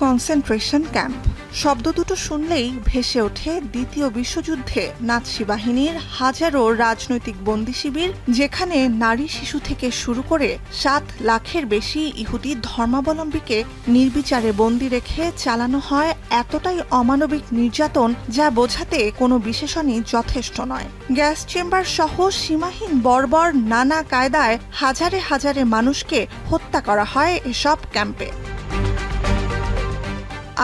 Concentration camp শব্দ দুটো শুনলেই ভেসে ওঠে দ্বিতীয় বিশ্বযুদ্ধে নাৎসি বাহিনীর হাজারো রাজনৈতিক বন্দী শিবির, যেখানে নারী শিশু থেকে শুরু করে 7 লাখের বেশি ইহুদি ধর্মাবলম্বীকে নির্বিচারে বন্দী রেখে চালানো হয় এতটাই অমানবিক নির্যাতন যা বোঝাতে কোনো বিশেষণই যথেষ্ট নয়। গ্যাস চেম্বার সহ সীমাহীন বর্বর নানা কায়দায় হাজারে হাজারে মানুষকে হত্যা করা হয় এসব ক্যাম্পে।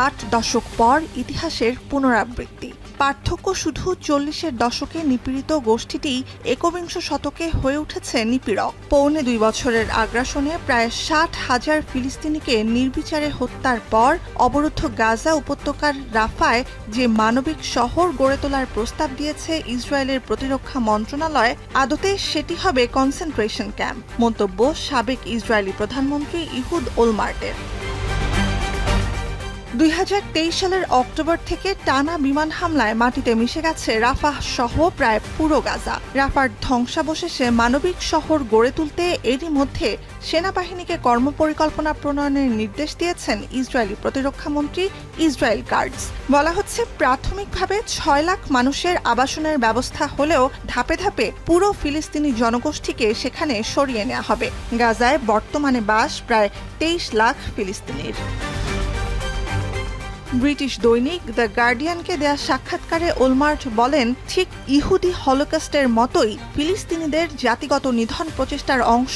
8 দশক পর ইতিহাসের পুনরাবৃত্তি। পার্থক্য শুধু 40-এর দশকে নিপীড়িত গোষ্ঠীটি একবিংশ শতকে হয়ে উঠেছে নিপীড়ক। পৌনে 2 বছরের আগ্রাসনে প্রায় 60,000 ফিলিস্তিনিকে নির্বিচারে হত্যার পর অবরুদ্ধ গাজা উপত্যকার রাফায় যে মানবিক শহর গড়ে তোলার প্রস্তাব দিয়েছে ইসরায়েলের প্রতিরক্ষা মন্ত্রণালয়, আদতে সেটি হবে কনসেন্ট্রেশন ক্যাম্প, মন্তব্য সাবেক ইসরায়েলি প্রধানমন্ত্রী ইহুদ ওলমার্টের। 2023 সালের অক্টোবর থেকে টানা বিমান হামলায় মাটিতে মিশে গেছে রাফাহ সহ প্রায় পুরো গাজা। রাফার ধ্বংসাবশেষে মানবিক শহর গড়ে তুলতে এরই মধ্যে সেনাবাহিনীকে কর্মপরিকল্পনা প্রণয়নের নির্দেশ দিয়েছেন ইসরায়েলি প্রতিরক্ষামন্ত্রী ইসরায়েল কাটজ। বলা হচ্ছে, প্রাথমিকভাবে 6 লাখ মানুষের আবাসনের ব্যবস্থা হলেও ধাপে ধাপে পুরো ফিলিস্তিনি জনগোষ্ঠীকে সেখানে সরিয়ে নেওয়া হবে। গাজায় বর্তমানে বাস প্রায় 23 লাখ ফিলিস্তিনির। ব্রিটিশ দৈনিক দ্য গার্ডিয়ানকে দেয়া সাক্ষাৎকারে ওলমার্ট বলেন, ঠিক ইহুদি হলোকস্টের মতোই ফিলিস্তিনিদের জাতিগত নিধন প্রচেষ্টার অংশ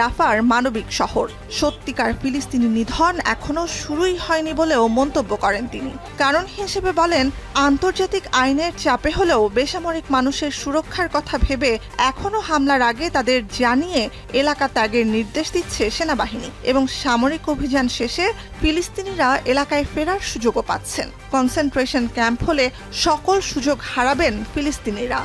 রাফার মানবিক শহর। সত্যিকার ফিলিস্তিনি নিধন এখনও শুরুই হয়নি বলেও মন্তব্য করেন তিনি। কারণ হিসেবে বলেন, আন্তর্জাতিক আইনের চাপে হলেও বেসামরিক মানুষের সুরক্ষার কথা ভেবে এখনও হামলার আগে তাদের জানিয়ে এলাকা ত্যাগের নির্দেশ দিচ্ছে সেনাবাহিনী এবং সামরিক অভিযান শেষে ফিলিস্তিনিরা এলাকায় ফেরার সুযোগ পাচ্ছেন। কনসেন্ট্রেশন ক্যাম্প হলে সকল সুযোগ হারাবেন ফিলিস্তিনিরা।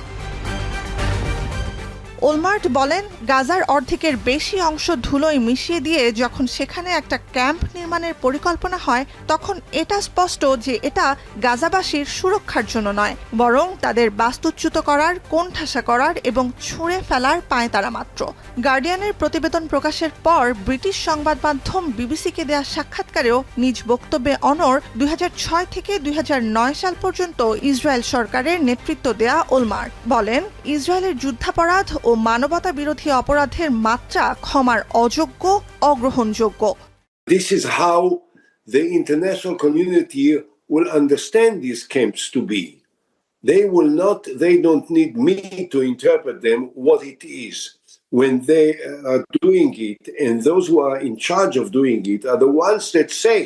ওলমার্ট বলেন, গাজার অর্ধেকের বেশি অংশ ধুলোয় মিশিয়ে দিয়ে যখন সেখানে একটা ক্যাম্প নির্মাণের পরিকল্পনা হয়, তখন এটা স্পষ্ট যে এটা গাজাবাসীর সুরক্ষার জন্য নয়, বরং তাদের বাস্তুচ্যুত করার, কোণঠাসা করার এবং ছুঁড়ে ফেলার পাঁয়তারা মাত্র। গার্ডিয়ানের প্রতিবেদন প্রকাশের পর ব্রিটিশ সংবাদ মাধ্যম বিবিসিকে দেয়া সাক্ষাৎকারেও নিজ বক্তব্যে অনড় 2006 থেকে 2009 সাল পর্যন্ত ইসরায়েল সরকারের নেতৃত্ব দেয়া ওলমার্ট বলেন, ইসরায়েলের যুদ্ধাপরাধ ও মানবতা বিরোধী অপরাধের মাত্রা ক্ষমার অযোগ্য, অগ্রহণযোগ্য। This is how the international community will understand these camps to be. They don't need me to interpret them what it is. When they are doing it, and those who are in charge of doing it are the ones that say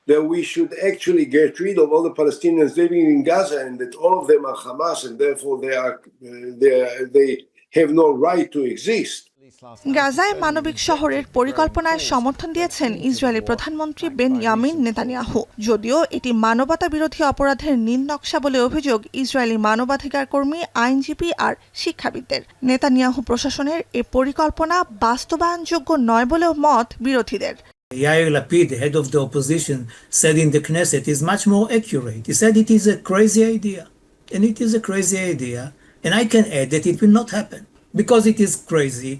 that we should actually get rid of all the Palestinians living in Gaza and that all of them are Hamas and therefore they have no right to exist. গাজায় মানবিক শহরের পরিকল্পনায় সমর্থন দিয়েছেন Israeli প্রধানমন্ত্রী Benjamin Netanyahu, যদিও এটি মানবতা বিরোধী অপরাধের নীল নকশা বলে অভিযোগ ইসরায়েলি মানবাধিকার কর্মী, আইনজীবী আর শিক্ষাবিদদের। নেতানিয়াহু প্রশাসনের এ পরিকল্পনা বাস্তবায়নযোগ্য নয় বলেও মত বিরোধীদের। Yair Lapid, the head of the opposition, said in the Knesset is much more accurate. He said it is a crazy idea, and it is a crazy idea, and I can add that it will not happen. Because it is crazy,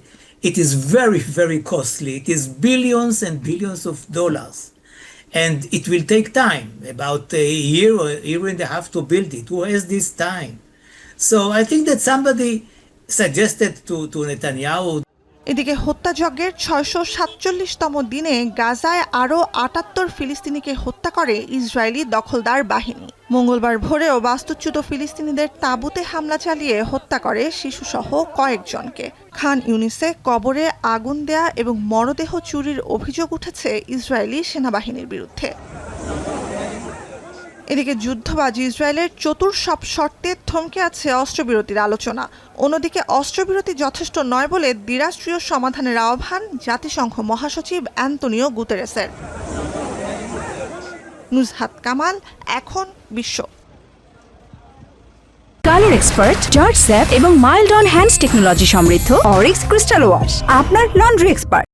it is very, very costly. It is billions and billions of dollars. And it will take time, about a year or a year and a half to build it. Who has this time? So I think that somebody suggested to Netanyahu. এদিকে হত্যাযজ্ঞের 647তম দিনে গাজায় আরও 78 ফিলিস্তিনিকে হত্যা করে Israeli দখলদার বাহিনী। মঙ্গলবার ভোরেও বাস্তুচ্যুত ফিলিস্তিনিদের তাঁবুতে হামলা চালিয়ে হত্যা করে শিশুসহ কয়েকজনকে। খান ইউনিসে কবরে আগুন দেয়া এবং মরদেহ চুরির অভিযোগ উঠেছে ইসরায়েলি সেনাবাহিনীর বিরুদ্ধে। এদিকে যুদ্ধবাজ ইসরায়েলের চতুর সব শর্তে থমকে আছে অস্ত্রবিরতির আলোচনা। অন্যদিকে অস্ত্রবিরতি যথেষ্ট নয় বলে দ্বিরাষ্ট্রীয় সমাধানের আহ্বান জাতিসংঘ মহাসচিব অ্যান্তনিও গুতেরেসের। নুজহাত কামাল, এখন বিশ্ব। কালার এক্সপার্ট, জর্জ স্যাপ এবং মাইল্ড অন হ্যান্ডস টেকনোলজি সমৃদ্ধ অরিক্স ক্রিস্টাল ওয়াশ আপনার লন্ড্রি এক্সপার্ট।